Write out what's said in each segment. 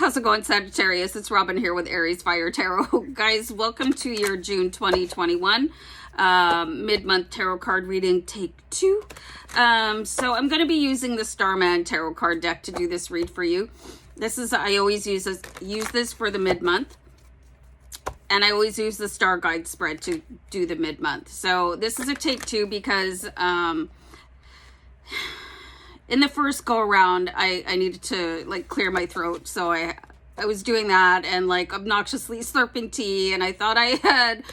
How's it going, Sagittarius? It's Robin here with AriesFireTarot. Guys, welcome to your June 2021 mid-month tarot card reading, take 2. So I'm going to be using the Starman tarot card deck to do this read for you. I always use this for the mid-month. And I always use the Starguide spread to do the mid-month. So this is a take 2 because in the first go around, I needed to like clear my throat. So I was doing that and like obnoxiously slurping tea, and I thought I had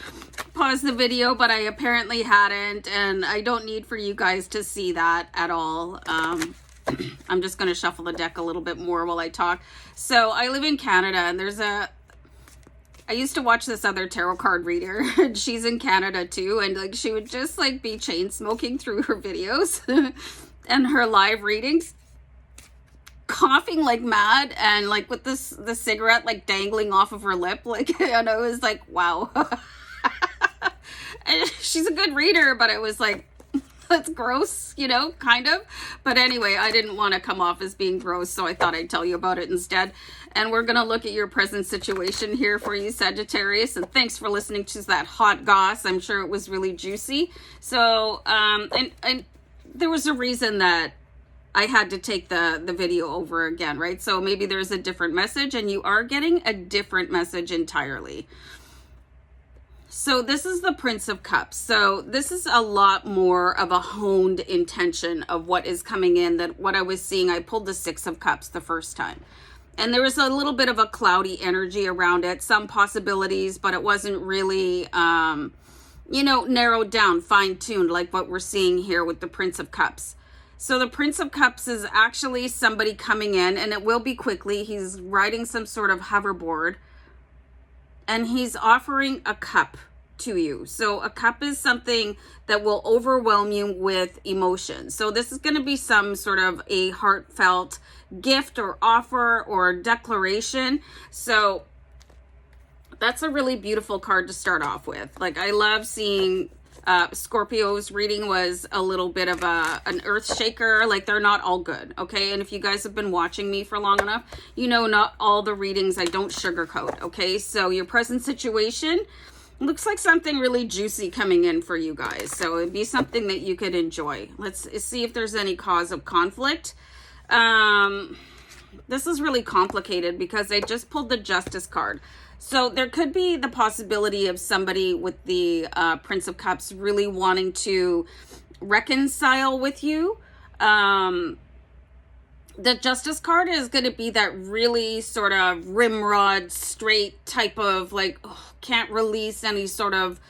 paused the video, but I apparently hadn't. And I don't need for you guys to see that at all. I'm just going to shuffle the deck a little bit more while I talk. So I live in Canada, and I used to watch this other tarot card reader, and she's in Canada too, and like she would just like be chain smoking through her videos and her live readings, coughing like mad, and like with the cigarette like dangling off of her lip, like, and I was like, wow. And she's a good reader, but it was like, that's gross, you know, kind of. But anyway, I didn't want to come off as being gross, so I thought I'd tell you about it instead. And we're going to look at your present situation here for you, Sagittarius. And thanks for listening to that hot goss. I'm sure it was really juicy. So, and there was a reason that I had to take the video over again, right? So maybe there's a different message, and you are getting a different message entirely. So this is the Prince of Cups. So this is a lot more of a honed intention of what is coming in than what I was seeing. I pulled the Six of Cups the first time, and there was a little bit of a cloudy energy around it, some possibilities, but it wasn't really, you know, narrowed down, fine-tuned like what we're seeing here with the Prince of Cups. So the Prince of Cups is actually somebody coming in, and it will be quickly. He's riding some sort of hoverboard, and he's offering a cup to you. So a cup is something that will overwhelm you with emotion. So this is going to be some sort of a heartfelt gift or offer or declaration. So that's a really beautiful card to start off with. Like, I love seeing Scorpio's reading was a little bit of an earth shaker. Like, they're not all good, okay? And if you guys have been watching me for long enough, you know not all the readings I don't sugarcoat, okay? So your present situation looks like something really juicy coming in for you guys. So it'd be something that you could enjoy. Let's see if there's any cause of conflict. This is really complicated because I just pulled the Justice card. So there could be the possibility of somebody with the Prince of Cups really wanting to reconcile with you. The Justice card is going to be that really sort of rimrod, straight type of like, can't release any sort of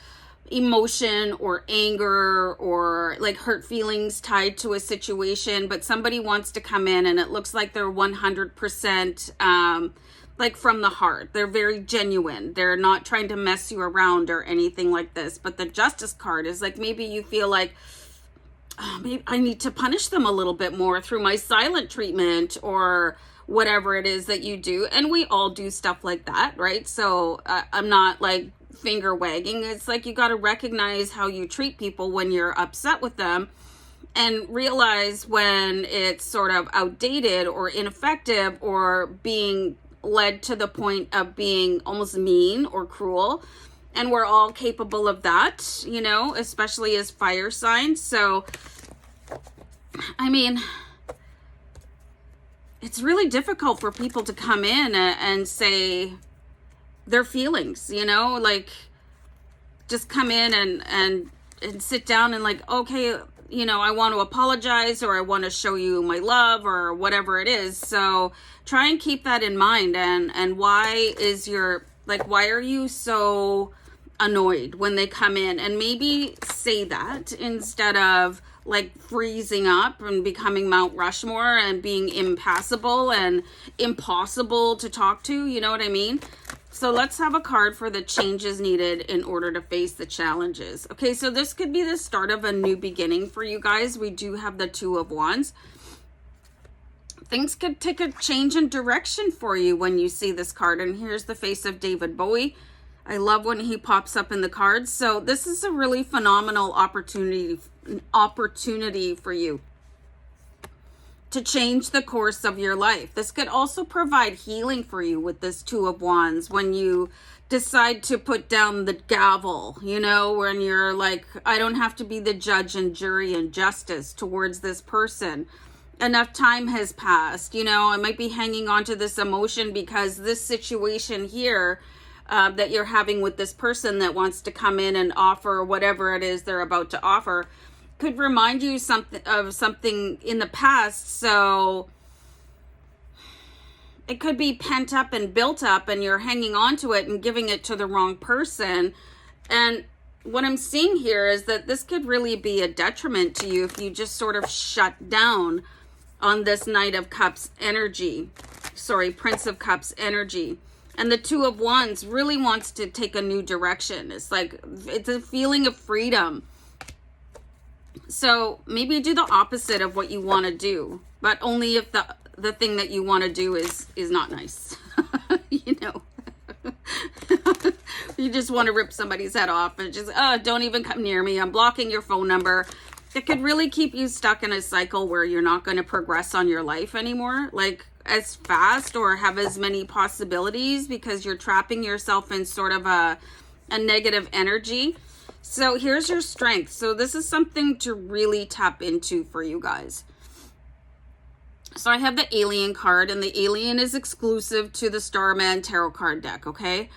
emotion or anger or like hurt feelings tied to a situation, but somebody wants to come in and it looks like they're 100% like from the heart. They're very genuine. They're not trying to mess you around or anything like this. But the Justice card is like, maybe you feel like, maybe I need to punish them a little bit more through my silent treatment or whatever it is that you do. And we all do stuff like that, right? So I'm not like finger wagging. It's like you got to recognize how you treat people when you're upset with them, and realize when it's sort of outdated or ineffective or being led to the point of being almost mean or cruel. And we're all capable of that, you know, especially as fire signs. So, I mean, it's really difficult for people to come in and say their feelings, you know, like just come in and sit down and like, okay, you know, I want to apologize, or I want to show you my love, or whatever it is. So try and keep that in mind. And why is your, like, why are you so annoyed when they come in? And maybe say that instead of like freezing up and becoming Mount Rushmore and being impassable and impossible to talk to, you know what I mean? So let's have a card for the changes needed in order to face the challenges. Okay, so this could be the start of a new beginning for you guys. We do have the Two of Wands. Things could take a change in direction for you when you see this card. And here's the face of David Bowie. I love when he pops up in the cards. So this is a really phenomenal opportunity for you. to change the course of your life. This could also provide healing for you with this Two of Wands when you decide to put down the gavel, you know, when you're like, I don't have to be the judge and jury and justice towards this person. Enough time has passed, you know, I might be hanging on to this emotion because this situation here that you're having with this person that wants to come in and offer whatever it is they're about to offer could remind you something in the past. So it could be pent up and built up and you're hanging on to it and giving it to the wrong person. And what I'm seeing here is that this could really be a detriment to you if you just sort of shut down on this Knight of Cups energy. Sorry, Prince of Cups energy. And the Two of Wands really wants to take a new direction. It's like, it's a feeling of freedom. So maybe do the opposite of what you want to do, but only if the thing that you want to do is not nice. You know, you just want to rip somebody's head off and just, don't even come near me. I'm blocking your phone number. It could really keep you stuck in a cycle where you're not going to progress on your life anymore, like as fast or have as many possibilities, because you're trapping yourself in sort of a negative energy. So here's your strength. So this is something to really tap into for you guys. So I have the Alien card, and the Alien is exclusive to the Starman tarot card deck, okay?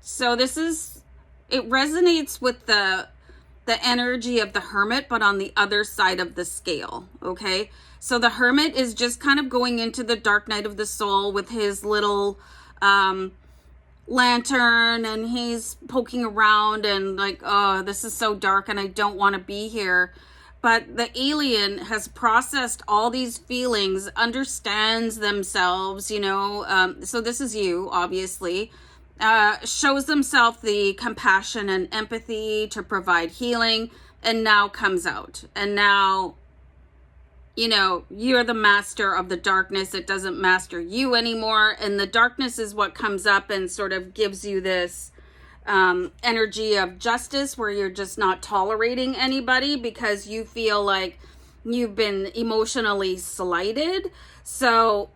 So this is, it resonates with the energy of the Hermit, but on the other side of the scale, okay? So the Hermit is just kind of going into the dark night of the soul with his little lantern, and he's poking around and like, oh, this is so dark and I don't want to be here. But the Alien has processed all these feelings, understands themselves, you know, so this is you, obviously, shows themselves the compassion and empathy to provide healing, and now comes out. And now, you know, you're the master of the darkness. It doesn't master you anymore. And the darkness is what comes up and sort of gives you this energy of justice, where you're just not tolerating anybody because you feel like you've been emotionally slighted. So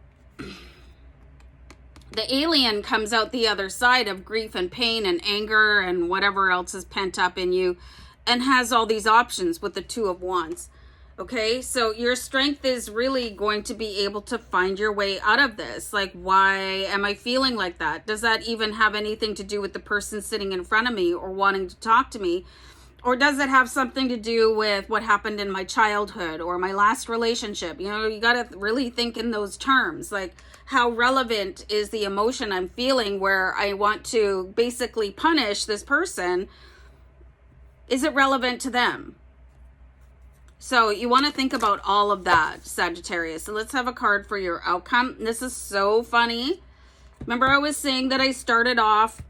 the Alien comes out the other side of grief and pain and anger and whatever else is pent up in you, and has all these options with the Two of Wands. Okay, so your strength is really going to be able to find your way out of this. Like, why am I feeling like that? Does that even have anything to do with the person sitting in front of me or wanting to talk to me? Or does it have something to do with what happened in my childhood or my last relationship? You know, you got to really think in those terms. Like, how relevant is the emotion I'm feeling where I want to basically punish this person? Is it relevant to them? So you want to think about all of that, Sagittarius. So let's have a card for your outcome. This is so funny. Remember I was saying that I started off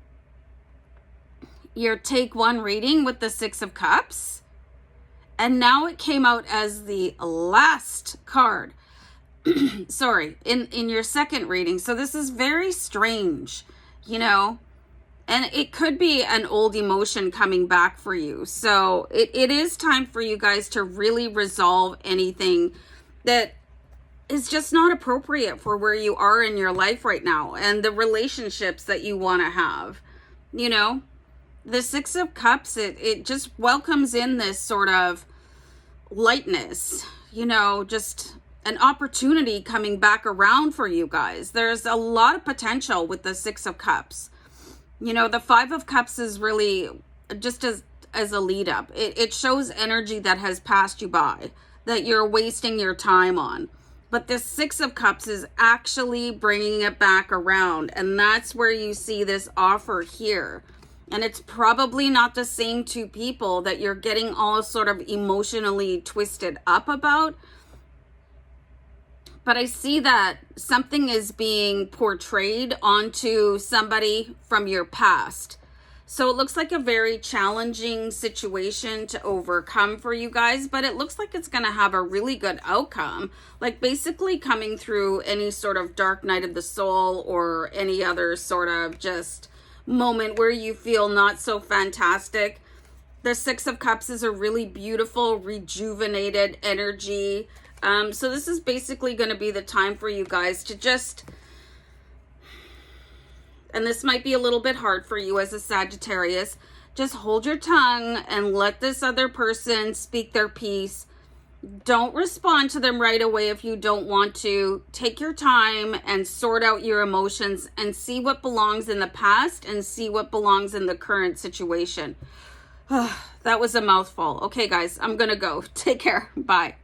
your take one reading with the Six of Cups? And now it came out as the last card. Sorry, in your second reading. So this is very strange, you know. And it could be an old emotion coming back for you. So it is time for you guys to really resolve anything that is just not appropriate for where you are in your life right now and the relationships that you want to have. You know, the Six of Cups, it just welcomes in this sort of lightness, you know, just an opportunity coming back around for you guys. There's a lot of potential with the Six of Cups. You know, the Five of Cups is really just as a lead up. It shows energy that has passed you by, that you're wasting your time on. But the Six of Cups is actually bringing it back around. And that's where you see this offer here. And it's probably not the same two people that you're getting all sort of emotionally twisted up about. But I see that something is being portrayed onto somebody from your past. So it looks like a very challenging situation to overcome for you guys, but it looks like it's going to have a really good outcome. Like basically coming through any sort of dark night of the soul or any other sort of just moment where you feel not so fantastic. The Six of Cups is a really beautiful, rejuvenated energy. So this is basically going to be the time for you guys to just, and this might be a little bit hard for you as a Sagittarius, just hold your tongue and let this other person speak their piece. Don't respond to them right away if you don't want to. Take your time and sort out your emotions and see what belongs in the past and see what belongs in the current situation. That was a mouthful. Okay, guys, I'm gonna go. Take care. Bye.